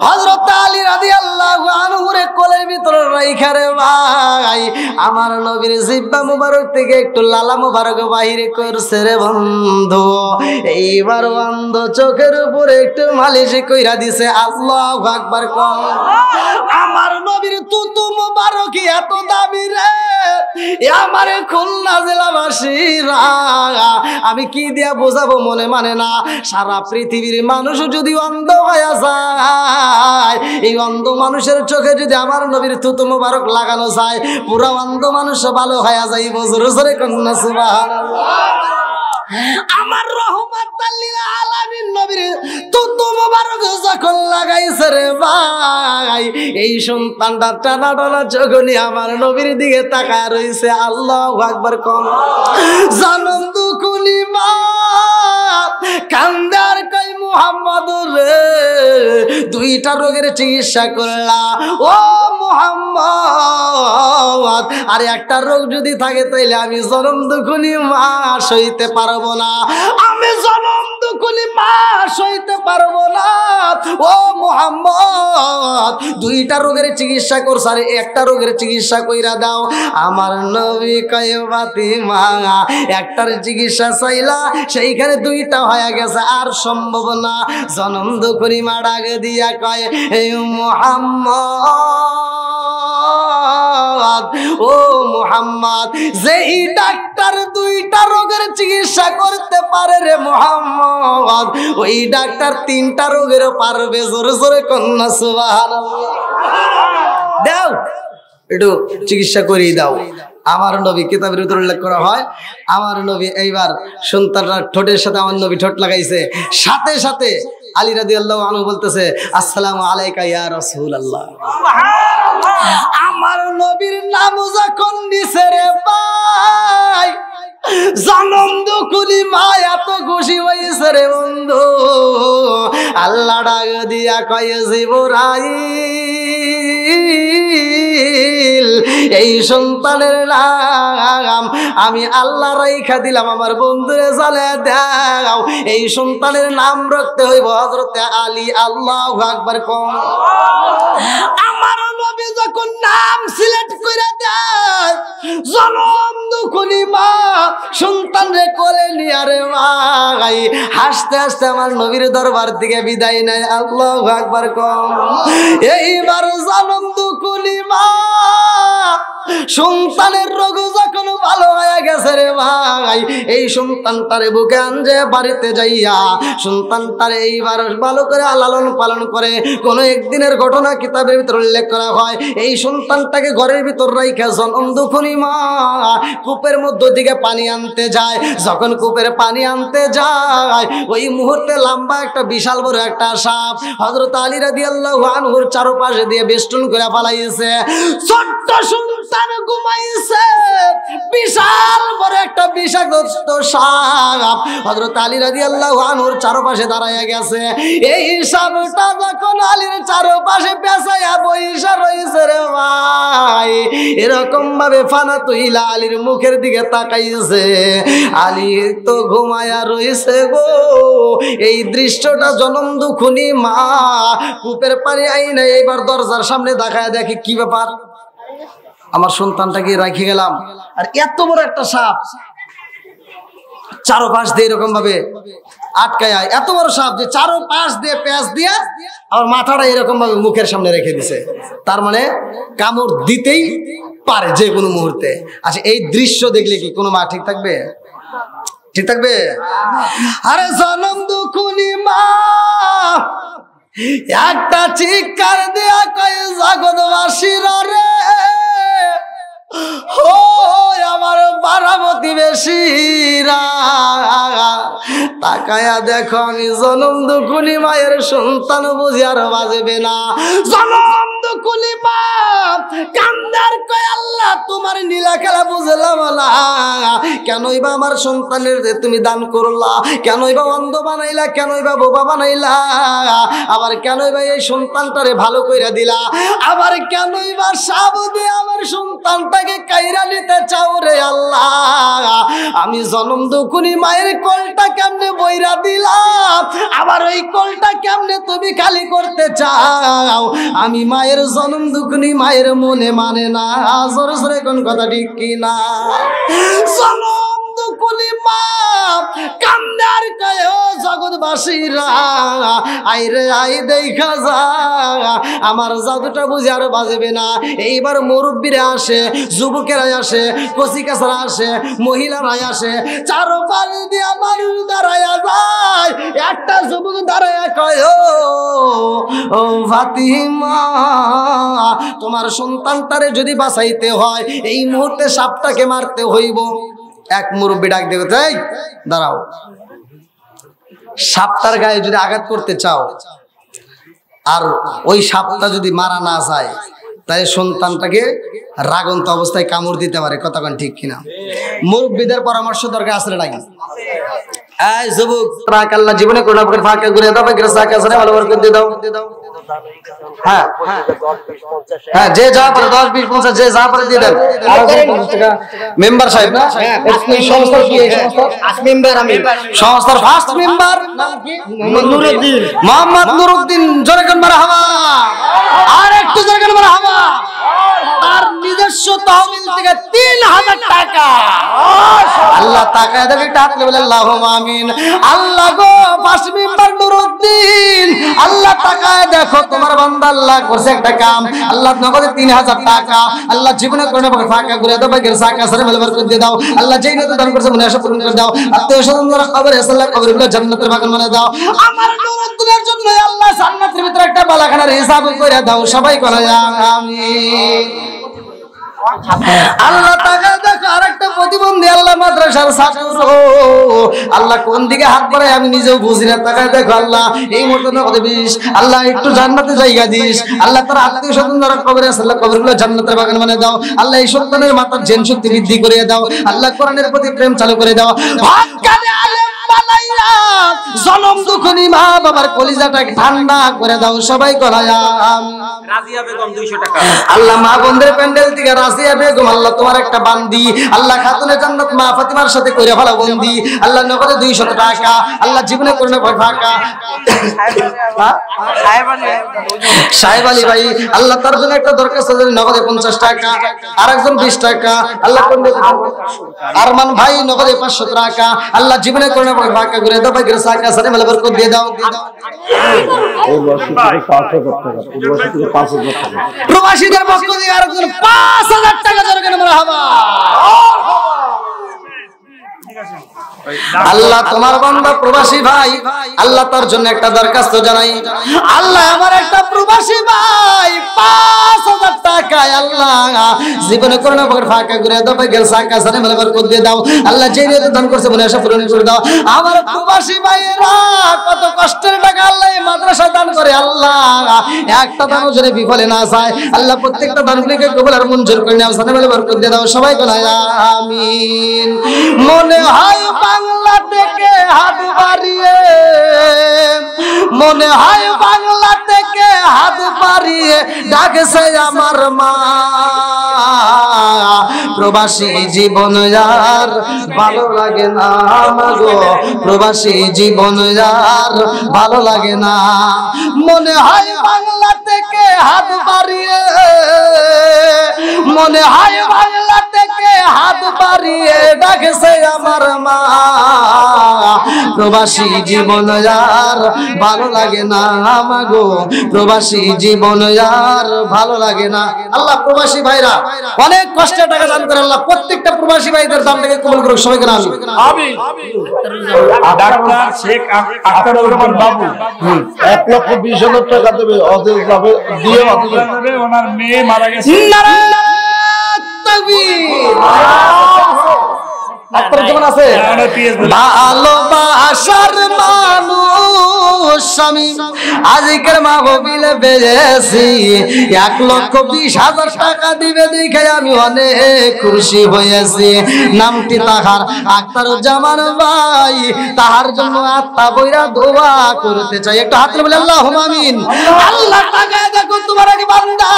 হযরত আলী রাদিয়াল্লাহু আনহু রে কোলের ভিতরে রাইখা রে ভাই আমার নবীর জিহ্বা মুবারক থেকে একটু লালা মুবারক বাহিরে করছে রে বন্ধু। এইবার বন্ধু চোখের উপরে একটু মালিশ কইরা দিছে। আল্লাহু আকবার। আমার নবীর তুতু মুবারক এত দামি রে, আমারে খুলনা জেলাবাসীরা আমি কি দিয়া বোঝাবো মনে মানে না। সারা পৃথিবীর মানুষ যদি অন্ধ হয়ে যায়, এই অন্ধ মানুষের চোখে যদি আমার নবীর থুতু মুবারক লাগানো যায়, পুরা অন্ধ মানুষ ভালো হয়ে যাইব। জোরে জোরে কন্যা সুবহানাল্লাহ। আমার রহমাতাল লিল আলামিন নবীর থুতু মুবারক যখন লাগাইছে রে ভাই, এই সন্তানটা টানা টানা চোখ নিয়ে আমার নবীর দিকে তাকায় রইছে। আল্লাহু আকবার। কম জনম দুকুনি মা কান্দার কই মুহাম্মদ রে, 2টা রোগের চিকিৎসা করলা ও মুহাম্মদ, আর একটা রোগ যদি থাকে তাইলে আমি জনম দুকুনি মা সইতে পারবো না। আমি জনম দুকুনি মা সইতে পারবো না ও মুহাম্মদ। 2টা রোগের চিকিৎসা করছ আর একটা রোগের চিকিৎসা কইরা দাও। আমার নবী কয় ফাতিমা একটার চিকিৎসা চাইলা, সেইখানে 2টা হয়ে গেছে, আর সম্ভব না। জনম দুকুনি মা ডাক দিয়া কয় মুহাম্মদ, ও মুহাম্মদ, যেই ডাক্তার 2টা রোগের চিকিৎসা করতে পারে রে মুহাম্মদ, ওই ডাক্তার 3টা রোগেরও পারবে। জোরে জোরে কন্যা সুবহানাল্লাহ। দাও একটু চিকিৎসা করিয়ে দাও। আমার নবী কিতাবের ভিতরে উল্লেখ করা হয়, আমার নবী এইবার সন্তানরা ঠোঁটের সাথে আমার নবী ঠোঁট লাগাইছে, সাথে সাথে আলী রাদিয়াল্লাহু আনহু বলতেছে আসসালামু আলাইকা ইয়া রাসূলুল্লাহ। আমার নবীর নাম যখন নিছে রে ভাই, জনম দুকুনি মা এত খুশি হয়েছে রে বন্ধু। আল্লাহ ডাক দিয়া কয় জিবরাইল, এই সন্তানের নাম আমি আল্লাহ রাইখা দিলাম, আমার বন্ধুরে জালে দাও। এই সন্তানের নাম রাখতে হইব হযরত আলী। আল্লাহু আকবার। কম আমার নবী যখন নাম সিলেক্ট করে দেয়, জনম দুকুনি মা সন্তান রে কোলে নিয়ে রে ভাই হাসতে হাসতে আমার নবীর দরবার থেকে বিদায় নেয়। আল্লাহু আকবার। কম এইবার জনম দুকুনি মা সন্তানের রোগ যখন ভালো হয়ে গেছে রে ভাই, এই সন্তানটারে বুকে আনজে বাড়িতে যাইয়া সন্তানটারে এইবার ভালো করে লালন পালন করে। কোনো একদিনের ঘটনা কিতাবের ভিতর উল্লেখ করা হয়, এই সন্তানটাকে ঘরের ভিতর রাইখা জনম দুকুনি মা কূপের মধ্য থেকে পানি আনতে যায়। যখন কূপের পানি আনতে যায়, ওই মুহূর্তে লম্বা একটা বিশাল বড় একটা সাপ হযরত আলী রাদিয়াল্লাহু আনহুর চারপাশে দিয়ে বেষ্টন করে পালাইছে। ছোট্ট সন্তান ঘুমাইছে, বিশাল বড় একটা বিষাক্ত সাপ হযরত আলী রাদিয়াল্লাহু আনহুর চারপাশে দাঁড়ায়া গেছে। এই সাপটা যখন আলীর চারপাশে পেঁচাইয়া বইসা রইছে রে ভাই, এরকম ভাবে ফানা তুইলা আলীর মুখের দিকে তাকাইছে। আলী তো ঘুমায়া রইছে গো। এই দৃশ্যটা জনম দুকুনি মা কূপের পানি আইনা এইবার দরজার সামনে দেখায় দেখে কি ব্যাপার, আমার সন্তানটাকে রাখি গেলাম আর এত বড় একটা সাপ চারপাশ দিয়ে এরকম ভাবে আটকায়, এত বড় সাপ যে চারপাশ দিয়ে প্যাঁচ দিয়ে আমার মাথাটা এরকম ভাবে মুখের সামনে রেখে দিছে। তার মানে কামড় দিতেই পারে যে কোনো মুহূর্তে। আচ্ছা, এই দৃশ্য দেখলে কি কোনো মা ঠিক থাকবে? ঠিক থাকবে? আরে জনম দুকুনি মা একটা চিৎকার দেয়া কয় জগৎবাসীরা রে, ও প্রতিবেশীরা তাকায়া দেখো আমি জনম দুকুনি মায়ের সন্তান বুঝি আর বাজবে না। জনম দুকুনি মা কান্দার কয় আল্লাহ তোমার নীলা খেলা বুঝলাম না, কেনই বা আমার সন্তানের তুমি দান করলা, কেনই বা অন্ধ বানাইলা, কেনই বা বোবা বানাইলা, আবার কেনই বা এই সন্তানটারে ভালো কইরা দিলা, আবার কেনই বা সাপ দিয়ে আমার সন্তানটাকে কাইরা নিতে চাও রে আল্লাহ। আমি জনম দুকুনি মায়ের কলটা কেমনে বইরা দিলাম, আবার ওই কলটা কেমনে তুমি খালি করতে চাও। আমি মায়ের জনম দুকুনি মায়ের মনে মানে না, জোরে জোরে কোন কথা ঠিক কিনা। জনম দুকুনি মা কান্দার কয় ও জগৎবাসীরা আইরে আই দেখা যা, আমার জাদুটা বুঝে আর বাজবে না। এইবার মুরব্বীরা আসে, যুবকেরা আসে, কচিকাছারা আসে, মহিলারা আসে, চারপাশ দিয়ে মানুষ দাঁড়ায়া যায়। একটা যুবক দাঁড়ায়া কয় ও ফাতিমা তোমার সন্তানটারে যদি বাঁচাইতে হয় এই মুহূর্তে সাপটাকে মারতে হইব। এক মুরব্বী ডাক দেবে, তাই দাঁড়াও, সাপটার গায়ে যদি আঘাত করতে চাও আর ওই সাপটা যদি মারা না যায় তাই সন্তানটাকে রাগন্ত অবস্থায় কামড় দিতে পারে। কতক্ষণ ঠিক কিনা? মুরব্বীদের পরামর্শ দরকার আছে নাকি? এই যুবক রাখ আল্লাহ জীবনে কোন প্রকার ফাঁকা ঘুরে দাও, সাকা সারে ভালো করে দিয়ে দাও। হ্যাঁ হ্যাঁ, যে যা পারে 10 20 50 যে যা পারে দিয়ে দেন। আর 50 টাকা মেম্বার সাহেব না, এই সংস্থার কি? এই সংস্থার ফার্স্ট মেম্বার, আমি সংস্থার ফার্স্ট মেম্বার নাম কি? নুরুদ্দিন, মোহাম্মদ নুরুদ্দিন। জোরে কোন মারহাবা, আর একটু জোরে কোন মারহাবা। তার নিজস্ব তহবিল থেকে 3000 টাকা আল্লাহ টাকা দেবে। টাকা বলে আল্লাহুম্মা আমিন। আল্লাহ গো ফার্স্ট মেম্বার নুরুদ্দিন, আল্লাহ টাকা দেখো তোমার বান্দা আল্লাহ করছে একটা কাম, আল্লাহ নগদে 3000 টাকা আল্লাহ জীবনে করে না ফাঁকা ঘুরে দাও, বাইকের সাকা সারে মেলবার করে দিয়ে দাও। আল্লাহ যেই নিয়ত দান করছে মনে আশা পূরণ করে দাও। আত্মীয় স্বজনরা কবরে আল্লাহ কবরগুলো জান্নাতের বাগান বানিয়ে দাও। আমার নুরুদ্দিনের জন্য আল্লাহ জান্নাতের ভিতরে একটা বালাখানার হিসাব করে দাও। সবাই করে আমিন। আল্লাহ টাকা দেখো আরেকটা প্রতিবন্ধী আল্লাহ মাদ্রাসার ছাত্র, আল্লাহ কোন দিকে হাত বাড়ায় আমি নিজেও বুঝি না। টাকা দেখো আল্লাহ এই মুহূর্তে নগদে 20 আল্লাহ একটু জান্নাতে জায়গা দিস। আল্লাহ তার আত্মীয় স্বজন যারা কবরে আছে আল্লাহ কবরগুলো জান্নাতের বাগান বানিয়ে দাও। আল্লাহ এই সন্তানের মাথার জেন শক্তি বৃদ্ধি করে দাও। আল্লাহ কোরআনের প্রতি প্রেম চালু করে দাও। হক্কানে আলেম বানাইয়া জনম দুখনি মা বাবার কলিজাটাকে ঠান্ডা করে দাও। সবাই করায়া রাজিয়া বেগম 200 টাকা আল্লাহ মা বোনদের প্যান্ডেল থেকে রাজিয়া বেগম আল্লাহ তোমার একটা বান্দি আল্লাহ খাতুনে জান্নাত মা ফাতিমার সাথে কইরা ভালো বন্দি আল্লাহ নগদে 200 টাকা আল্লাহ জীবনে করুণা ফাঁকা। সাহেব আলী ভাই আল্লাহ তার জন্য একটা দরকার আছে নগদে 50 টাকা, আরেকজন 20 টাকা আল্লাহ আরমান ভাই নগদে 500 টাকা আল্লাহ জীবনে করুণা ফাঁকা করে দাও। বাইকের সাকা সারে মেলা বরকত দিয়ে দাও। প্রবাসীদের পক্ষ থেকে আরেকজন 5000 টাকা দরকার মারহাবা। আল্লাহ তোমার বান্দা প্রবাসী ভাই আল্লাহ তার জন্য একটা দরখাস্ত জানাই। আল্লাহ আমার একটা প্রবাসী ভাই 5000 টাকা আল্লাহ জীবনে করোনা পকেট ফাঁকা করে দাও। বাইকের সাকা সারে মেলা বরকত দিয়ে দাও। আল্লাহ যে নিয়ত দান করছে মনে আশা পূরণ করে দাও। আমার প্রবাসী ভাইরা কত কষ্টের টাকা আল্লাহ এই মাদ্রাসা দান করে আল্লাহ একটা দানও যেন বিফলে না যায়। আল্লাহ প্রত্যেকটা দানগুলিকে কবুল আর মঞ্জুর করে নাও। সাথে মেলা বরকত দিয়ে দাও। সবাই বলে আমিন। মনে হয় বাংলা থেকে হাত বাড়িয়ে, মনে হয় বাংলা থেকে হাত বাড়িয়ে ডাকছে আমার মা। প্রবাসী জীবন আর ভালো লাগে না মাগো, প্রবাসী জীবন আর ভালো লাগে না। মনে হয় বাংলা থেকে হাত বাড়িয়ে, মনে হয় বাংলা থেকে হাত বাড়িয়ে ডাকছে আমার মা। প্রবাসী জীবন আর ভালো লাগে না মাগো, প্রবাসী জীবন আর ভালো লাগে না। আল্লাহ প্রবাসী ভাইরা অনেক কষ্টের টাকা দান করে আল্লাহ প্রত্যেকটা প্রবাসী ভাইদের দানটাকে কবুল করুক। সবাইকে আমিন। ডাক্তার শেখ আখতারুর রহমান বাবু 1,20,000 টাকা দেবে, ওদের যাবে দিয়ে ওনার মেয়ে মারা গেছে। আক্তার যেমন আছে ভালোবাসার মানুষ আমি আজকের মাহফিলে পেয়েছি 1,20,000 টাকা দিবে দেখে আমি অনেক খুশি হয়েছি। নামটি তাহার আখতারুজ্জামান ভাই, তাহার জন্য আত্মা বইরা দোয়া করতে চাই। একটু হাত তুলে বলে আল্লাহুম্মা আমিন। আল্লাহ তাকায় দেখো তোমার আগে বান্দা,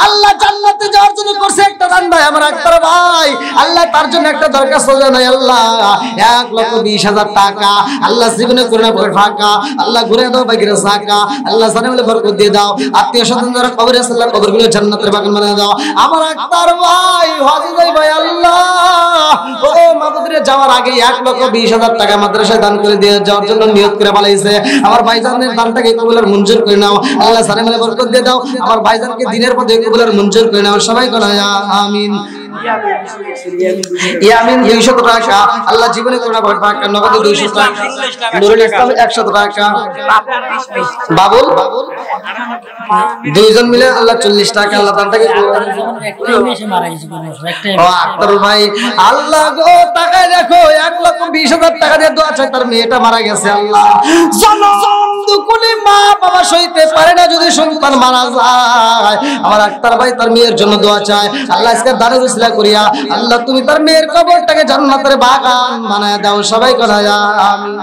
আল্লাহ জান্নাতে যাওয়ার জন্য করছে একটা বান্দা আমার আখতার ভাই, আল্লাহ তার জন্য একটা দরকার সোজা নাই। আল্লাহ 1,20,000 টাকা আল্লাহ জীবনে করে না পড়ে ফাঁকা, আল্লাহ ঘুরে দাও বাইরে সাকা, আল্লাহ সানে বলে বরকত দিয়ে দাও। আত্মীয় স্বজন যারা কবরে আছে আল্লাহ কবরগুলো জান্নাতের বাগান বানিয়ে দাও। আমার আখতার ভাই হজে যাই ভাই, আল্লাহ ও মাদ্রাসায় যাওয়ার আগে 1,20,000 টাকা মাদ্রাসায় দান করে দিয়ে যাওয়ার জন্য নিয়ত করে বলাইছে। আমার ভাইজানের দানটাকে কবুলের মঞ্জুর করে নাও, আল্লাহ সানে বলে বরকত দিয়ে দাও। আমার ভাইজানকে দিনের পথে কবুলের মঞ্জুর করে নাও। সবাই বলো আমিন। ইয়ামিন 200 টাকা আল্লাহ জীবনে করোনা ভয় টাকা, নগদে 200 টাকা, নুরুল ইসলাম 100 টাকা, বাবুল দুইজন মিলে আল্লাহ 40 টাকা আল্লাহ দানটাকে আক্তার ভাই আল্লাহ গো টাকায় দেখো 1,20,000 টাকা দিয়ে দোয়া চাই, তার মেয়েটা মারা গেছে। আল্লাহ জনম দুকুলি মা বাবা সইতে পারে না যদি সন্তান মারা যায়, আমার আক্তার ভাই তার মেয়ের জন্য দোয়া চায়। আল্লাহ আজকে দারুল ইসলাম করিয়া আল্লাহ তুমি তার মেয়ের কবরটাকে জান্নাতের বাগান বানায় দাও। সবাই কথা আমিন।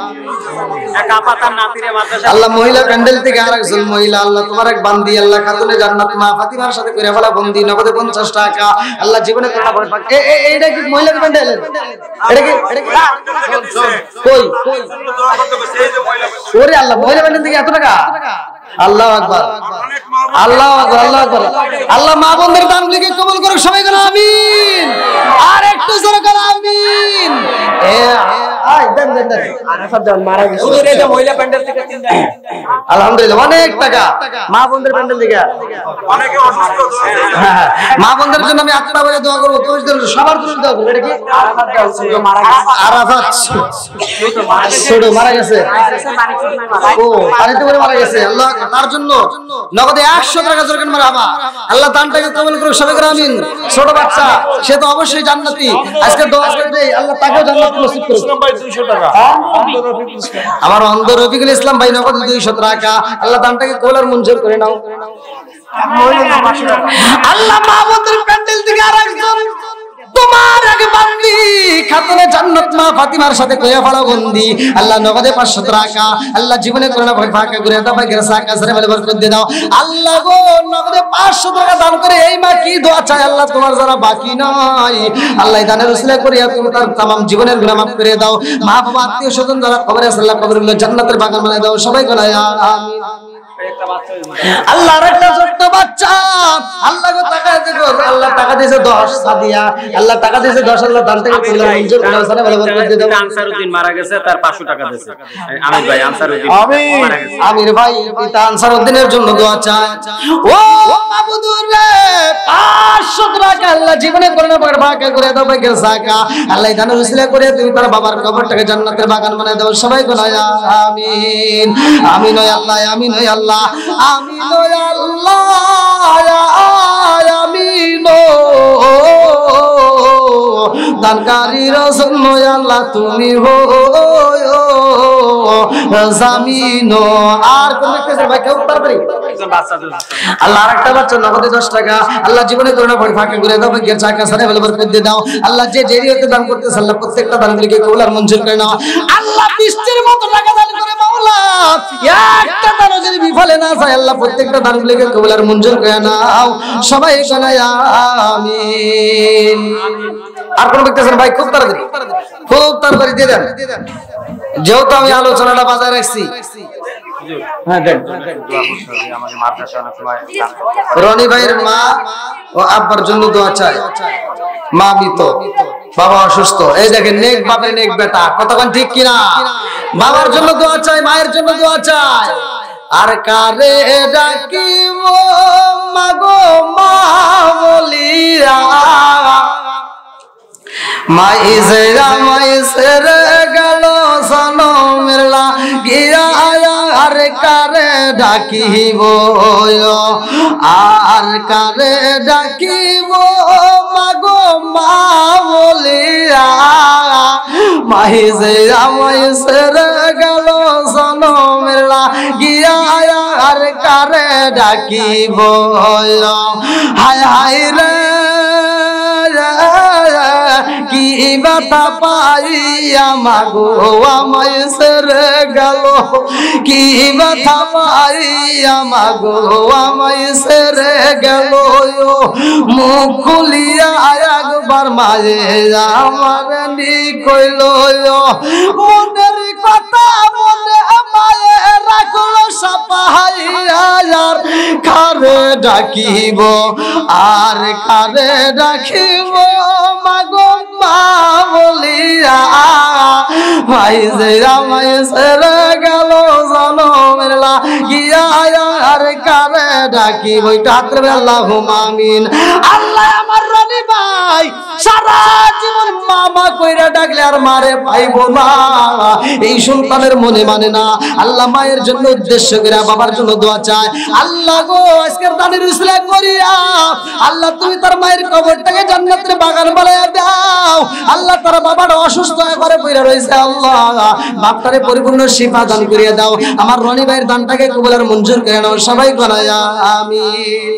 আল্লাহ মহিলা প্যান্ডেল থেকে আরেকজন মহিলা আল্লাহ তোমার এক বান্দি আল্লাহ খাতুনে জান্নাত মা ফাতিমার সাথে করে বলা বন্দি নগদে 50 টাকা আল্লাহ জীবনে করোনা ভয় পাক। এইটা কি মহিলার প্যান্ডেল? এটা কি কই ওরে আল্লাহ মহিলা প্যান্ডেল থেকে এত টাকা? আল্লাহু আকবার, আল্লাহু আকবার, আল্লাহু আকবার। আল্লাহ মা বোনদের দানগুলোকে কবুল করুক। সবাই বলো আমিন। আর একটু জোরে করো আমিন। আলহামদুলিল্লাহ অনেক টাকা মা বোনদের প্যান্ডেল থেকে, মা বোনদের জন্য আমি আত্মা বলে দোয়া করবো, সবার জন্য দোয়া করবো। এটা কি আরাফাত ছোট মারা গেছে, ও পানিতে করে মারা গেছে। আল্লাহ তার জন্য নগদে 100 টাকা জোরে মারহাবা। আল্লাহ দানটাকে কবুল করুক। সবাই করে আমিন। ছোট বাচ্চা সে তো অবশ্যই জান্নাতি, আজকে দোয়া করে দেই আল্লাহ তাকেও জান্নাত নসিব করুক। 200 টাকা আমার অন্ধ রফিকুল ইসলাম ভাই নগদ 200 টাকা আল্লাহ দানটাকে কবুল মঞ্জুর করে নাও। আল্লাহ মা বোনদের প্যান্ডেল থেকে আরেকজন তোমার আগে বান্দি খাতুনে জান্নাত মা ফাতিমার সাথে কইয়া পড়া বন্দি আল্লাহ নগদে 500 টাকা আল্লাহ জীবনে করোনা ভয় ফাঁকা করে দাও ভাই গেরসা কাসরে বলে বরকত দিয়ে দাও। আল্লাহ গো নগদে 500 টাকা দান করে এই মা কি দোয়া চায় আল্লাহ তোমার যারা বাকি নাই আল্লাহ দানের উসিলা করিয়া তুমি তার तमाम জীবনের গুনাহ মাফ করে দাও। মা বাবা আত্মীয় স্বজন যারা কবরে আছে আল্লাহ কবরগুলো জান্নাতের বাগান বানায় দাও। সবাই বলে আমিন। আল্লাহর একটা ছোট্ট বাচ্চা আল্লাহ গো টাকা দেখো আল্লাহ টাকা দিয়েছে 10 সাদিয়া আল্লাহ টাকা দিয়েছে 10 আল্লাহ দান থেকে কইলা মঞ্জুর করে সানে বলে বরকত দিয়ে দাও। আনসারউদ্দিন মারা গেছে তার 500 টাকা দিয়েছে আমির ভাই আনসারউদ্দিন মারা গেছে। আমির ভাই পিতা আনসারউদ্দিনের জন্য দোয়া চায়। ও মাবুদুর রে 500 টাকা আল্লাহ জীবনে করোনা পর ভাগা করে দাও ভাই গেরসাকা আল্লাহ দানের উসিলা করে তুমি তার বাবার কবরটাকে জান্নাতের বাগান বানায় দাও। সবাই বলো আমিন। আমিন ওয়া আল্লাহ, আমিন ওয়া আল্লাহ, আমিন ওয়া আল্লাহ, আমিন দানকারী রাসূল আল্লাহ তুমি হো জামিন। আর কোন ব্যক্তি ভাই কেউ তাড়াতাড়ি আল্লাহ আরেকটা বাচ্চা নগদে 10 টাকা আল্লাহ জীবনে করোনা ভয় ফাঁকা করে দাও ভাই চাকা সারে বলে বরকত দিয়ে দাও। আল্লাহ যে জেরিয়তে দান করতেছে আল্লাহ প্রত্যেকটা দানগুলোকে কবুল আর মঞ্জুর করে নাও। আল্লাহ বৃষ্টির মতো টাকা দান করে মাওলা একটা দানও যদি বিফলে না যায় আল্লাহ প্রত্যেকটা দানগুলোকে কবুল আর মঞ্জুর করে নাও। সবাই জানাই আমিন। আর কোন ব্যক্তি আছেন ভাই খুব তাড়াতাড়ি দিয়ে দেন যেহেতু আমি আলোচনাটা বাজায় রাখছি। হ্যাঁ দেন রনি ভাইয়ের মা ও আব্বার জন্য দোয়া চাই। মা মৃত বাবা অসুস্থ, এই দেখেন নেক বাপের নেক বেটা কতক্ষণ ঠিক কিনা। বাবার জন্য দোয়া চাই, মায়ের জন্য দোয়া চাই। আর কারে ডাকিব মাগো মা বলিয়া মাইসেরা গেল সনমের লাগিয়া আর কারে ডাকিব আর কারে ডাকিব মাগো মা বলিয়া মাহি যে আমায় ছেড়ে গেল জনমের লাগিয়া আর কারে ডাকিব হায় হায় রে কি ব্যথা পাইয়া মাগো আমায় ছেড়ে গেল কি ব্যথা পাইয়া মাগো আমায় ছেড়ে গেল মুখ খুলিয়া একবার মায়ে আমার নি কইল মনের কথা মনে মায়ে রাখল সাপাইয়া আর কারে ডাকিব আর কারে ডাকিব মাগো মা বলিয়া ভাই যে আমায় ছেড়ে গেল জনমের লাগিয়া আর কারে ডাকিব ওইটা হাতে আল্লাহুম্মা আমিন। আল্লাহ আমার রনি ভাই সারা জীবন মামা কইরা ডাকলে আর মারে পাইবো না, এই সন্তানের মনে মানে না। আল্লাহ মায়ের জন্য উদ্দেশ্য করে বাবার জন্য দোয়া চায়। আল্লাহ গো আজকের দানের উসিলা করিয়া আল্লাহ তুমি তার মায়ের কবরটাকে জান্নাতের বাগান বানায়া দাও। আল্লাহ তার বাবাটা অসুস্থ হয়ে ঘরে পড়ে রয়েছে, আল্লাহ বাপটারে পরিপূর্ণ শিফা দান করিয়া দাও। আমার রনি ভাইয়ের দানটাকে কবুল আর মঞ্জুর করে নাও, সবাই করায়া আমিন।